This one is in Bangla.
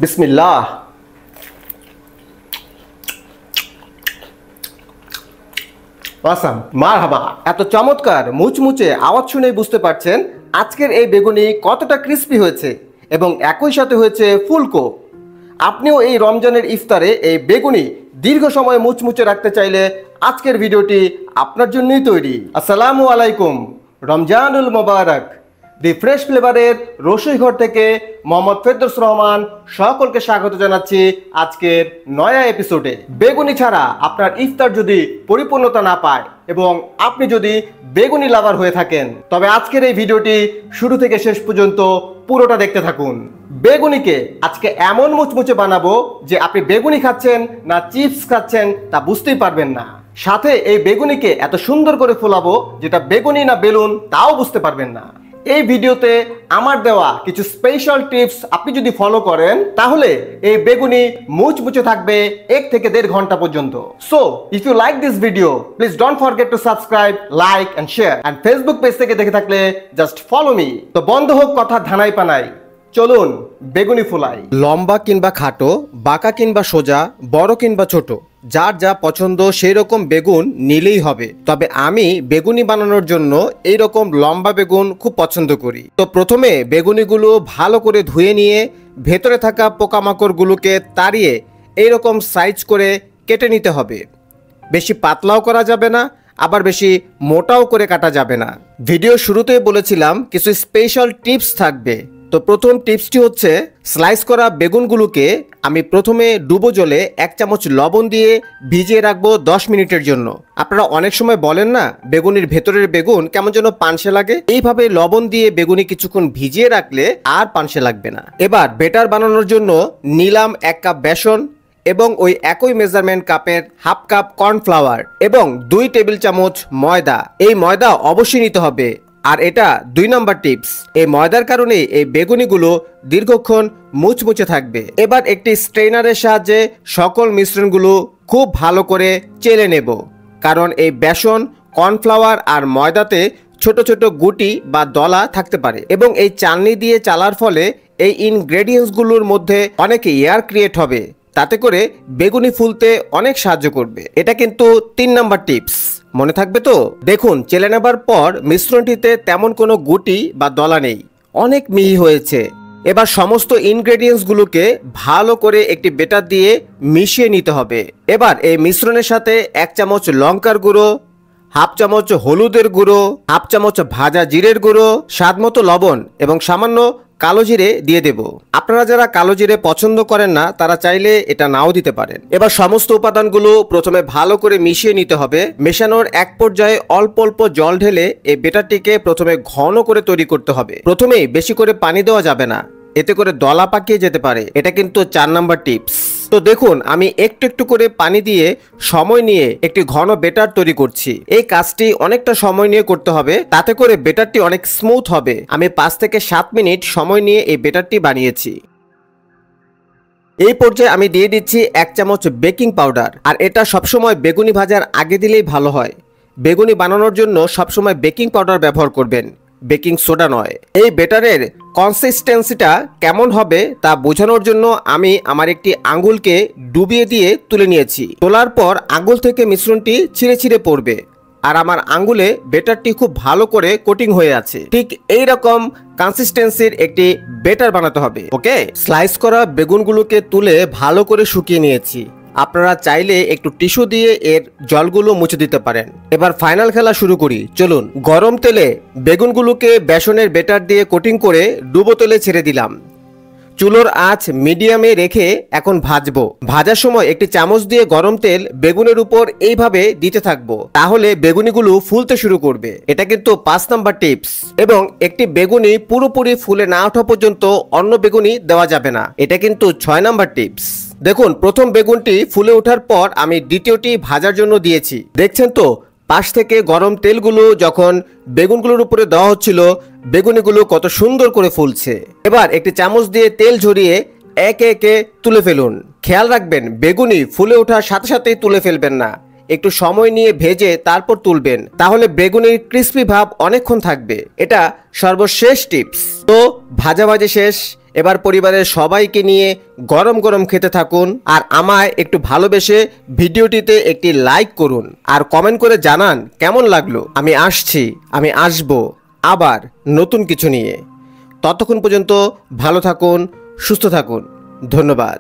বিসমিল্লাহ। মারহাবা। এত চমৎকার মুচমুচে আওয়াজ শুনেই বুঝতে পারছেন আজকের এই বেগুনি কতটা ক্রিস্পি হয়েছে এবং একই সাথে হয়েছে ফুলকো। আপনিও এই রমজানের ইফতারে এই বেগুনি দীর্ঘ সময় মুচমুচে রাখতে চাইলে আজকের ভিডিওটি আপনার জন্যই তৈরি। আসসালামু আলাইকুম, রমজানুল মোবারক। দি ফ্রেশ ফ্লেভারের রসুই ঘর থেকে মোহাম্মদ ফেরদৌস রহমান সকলকে স্বাগত জানাচ্ছি আজকের নয়া এপিসোডে। বেগুনি ছাড়া আপনার ইফতার যদি পরিপূর্ণতা না পায় এবং আপনি যদি বেগুনি লাভার হয়ে থাকেন তবে আজকের এই ভিডিওটি শুরু থেকে শেষ পর্যন্ত পুরোটা দেখতে থাকুন। বেগুনিকে আজকে এমন মুচমুচে বানাবো যে আপনি বেগুনি খাচ্ছেন না চিপস খাচ্ছেন তা বুঝতেই পারবেন না। সাথে এই বেগুনিকে এত সুন্দর করে ফোলাবো যেটা বেগুনি না বেলুন তাও বুঝতে পারবেন না। এই ভিডিওতে আমার দেওয়া কিছু স্পেশাল টিপস আপনি যদি ফলো করেন তাহলে এই বেগুনি মুচমুচে থাকবে 1 থেকে 1.5 ঘন্টা পর্যন্ত। So if you like this video please don't forget to subscribe, like and share. And Facebook page থেকে দেখে থাকলে জাস্ট ফলো মি। তো বন্ধ হোক কথা ধানাই পানাই, চলুন বেগুনি ফুলাই। লম্বা কিংবা খাটো, বাঁকা কিংবা সোজা, বড় কিংবা ছোট, যার যা পছন্দ সেই রকম বেগুন নিলেই হবে। তবে আমি বেগুনি বানানোর জন্য এই রকম লম্বা বেগুন খুব পছন্দ করি। তো প্রথমে বেগুনিগুলো ভালো করে ধুয়ে নিয়ে ভেতরে থাকা পোকামাকড়গুলোকে তাড়িয়ে এইরকম সাইজ করে কেটে নিতে হবে। বেশি পাতলাও করা যাবে না, আবার বেশি মোটাও করে কাটা যাবে না। ভিডিও শুরুতেই বলেছিলাম কিছু স্পেশাল টিপস থাকবে। তো প্রথম টিপসটি হচ্ছে, স্লাইস করা বেগুনগুলোকে আমি প্রথমে ডুবো জলে 1 চামচ লবণ দিয়ে ভিজিয়ে রাখবো 10 মিনিটের জন্য। আপনারা অনেক সময় বলেন না বেগুনির ভেতরের বেগুন কেমন যেন পানসে লাগে, এইভাবে লবণ দিয়ে বেগুনি কিছুক্ষণ ভিজিয়ে রাখলে আর পানসে লাগবে না। এবার বেটার বানানোর জন্য নিলাম 1 কাপ বেসন এবং ওই একই মেজারমেন্ট কাপের হাফ কাপ কর্নফ্লাওয়ার এবং 2 টেবিল চামচ ময়দা। এই ময়দা অবশ্যই নিতে হবে। আর এটা 2 নাম্বার টিপস, এই ময়দার কারণে এই বেগুনিগুলো দীর্ঘক্ষণ মুচমুচে থাকবে। এবার একটি স্ট্রেনারের সাহায্যে সকল মিশ্রণগুলো খুব ভালো করে চেলে নেব, কারণ এই বেসন, কর্নফ্লাওয়ার আর ময়দাতে ছোট ছোট গুটি বা দলা থাকতে পারে এবং এই চালনি দিয়ে চালার ফলে এই ইনগ্রেডিয়েন্টসগুলোর মধ্যে অনেক এয়ার ক্রিয়েট হবে, তাতে করে বেগুনি ফুলতে অনেক সাহায্য করবে। এটা কিন্তু 3 নাম্বার টিপস, মনে থাকবে তো? দেখুন, চেলে নেবার পর মিশ্রণটিতে তেমন কোনো গুটি বা দলা নেই, অনেক মিহি হয়েছে। এবার সমস্ত ইনগ্রেডিয়েন্টসগুলোকে ভালো করে একটি বেটার দিয়ে মিশিয়ে নিতে হবে। এবার এই মিশ্রণের সাথে 1 চামচ লঙ্কার গুঁড়ো, হাফ চামচ হলুদের গুঁড়ো, হাফ চামচ ভাজা জিরের গুঁড়ো, স্বাদমতো লবণ এবং সামান্য কালো জিরে দিয়ে দেব। আপনারা যারা কালো জিরে পছন্দ করেন না তারা চাইলে এটা নাও দিতে পারেন। এবার সমস্ত উপাদানগুলো প্রথমে ভালো করে মিশিয়ে নিতে হবে। মেশানোর এক পর্যায়ে অল্প অল্প জল ঢেলে এই বেটারটিকে প্রথমে ঘন করে তৈরি করতে হবে। প্রথমেই বেশি করে পানি দেওয়া যাবে না, এতে করে দলা পাকিয়ে যেতে পারে। এটা কিন্তু 4 নাম্বার টিপস। তো দেখুন, আমি একটু একটু করে পানি দিয়ে সময় নিয়ে একটি ঘন বেটার তৈরি করছি। এই কাজটি অনেকটা সময় নিয়ে করতে হবে, তাতে করে বেটারটি অনেক স্মুথ হবে। আমি 5 থেকে 7 মিনিট সময় নিয়ে এই বেটারটি বানিয়েছি। এই পর্যায়ে আমি দিয়ে দিচ্ছি 1 চামচ বেকিং পাউডার। আর এটা সবসময় বেগুনি ভাজার আগে দিলেই ভালো হয়। বেগুনি বানানোর জন্য সবসময় বেকিং পাউডার ব্যবহার করবেন, বেকিং সোডা নয়। এই বেটারের কনসিস্টেন্সিটা কেমন হবে তা বোঝানোর জন্য আমি আমার একটি আঙ্গুলকে ডুবিয়ে দিয়ে তুলে নিয়েছি। তোলার পর আঙ্গুল থেকে মিশ্রণটি ছিঁড়ে ছিঁড়ে পড়বে আর আমার আঙ্গুলে বেটারটি খুব ভালো করে কোটিং হয়ে আছে। ঠিক এই রকম কনসিস্টেন্সির একটি বেটার বানাতে হবে। ওকে, স্লাইস করা বেগুনগুলোকে তুলে ভালো করে শুকিয়ে নিয়েছি। আপনারা চাইলে একটু টিস্যু দিয়ে এর জলগুলো মুছে দিতে পারেন। এবার ফাইনাল খেলা শুরু করি, চলুন। গরম তেলে বেগুনগুলোকে বেসনের বেটার দিয়ে কোটিং করে ডুবো তেলে ছেড়ে দিলাম। চুলোর আঁচ মিডিয়ামে রেখে এখন ভাজবো। ভাজার সময় একটি চামচ দিয়ে গরম তেল বেগুনের উপর এইভাবে দিতে থাকবো, তাহলে বেগুনিগুলো ফুলতে শুরু করবে। এটা কিন্তু 5 নাম্বার টিপস। এবং একটি বেগুনি পুরোপুরি ফুলে না ওঠা পর্যন্ত অন্য বেগুনি দেওয়া যাবে না, এটা কিন্তু 6 নাম্বার টিপস। দেখুন, প্রথম বেগুনটি ফুলে ওঠার পর আমি দ্বিতীয়টি ভাজার জন্য দিয়েছি। দেখছেন তো, পাশ থেকে গরম তেলগুলো যখন বেগুনগুলোর উপরে দেওয়া হচ্ছিল বেগুনিগুলো কত সুন্দর করে ফুলছে। এবার একটি চামচ দিয়ে তেল ঝরিয়ে একে একে তুলে ফেলুন। খেয়াল রাখবেন বেগুনি ফুলে ওঠার সাথে সাথেই তুলে ফেলবেন না, একটু সময় নিয়ে ভেজে তারপর তুলবেন, তাহলে বেগুনির ক্রিস্পি ভাব অনেকক্ষণ থাকবে। এটা সর্বশেষ টিপস। তো ভাজাভাজি শেষ, এবার পরিবারের সবাইকে নিয়ে গরম গরম খেতে থাকুন আর আমায় একটু ভালোবেসে ভিডিওটিতে একটি লাইক করুন আর কমেন্ট করে জানান কেমন লাগলো। আমি আসবো আবার নতুন কিছু নিয়ে। ততক্ষণ পর্যন্ত ভালো থাকুন, সুস্থ থাকুন। ধন্যবাদ।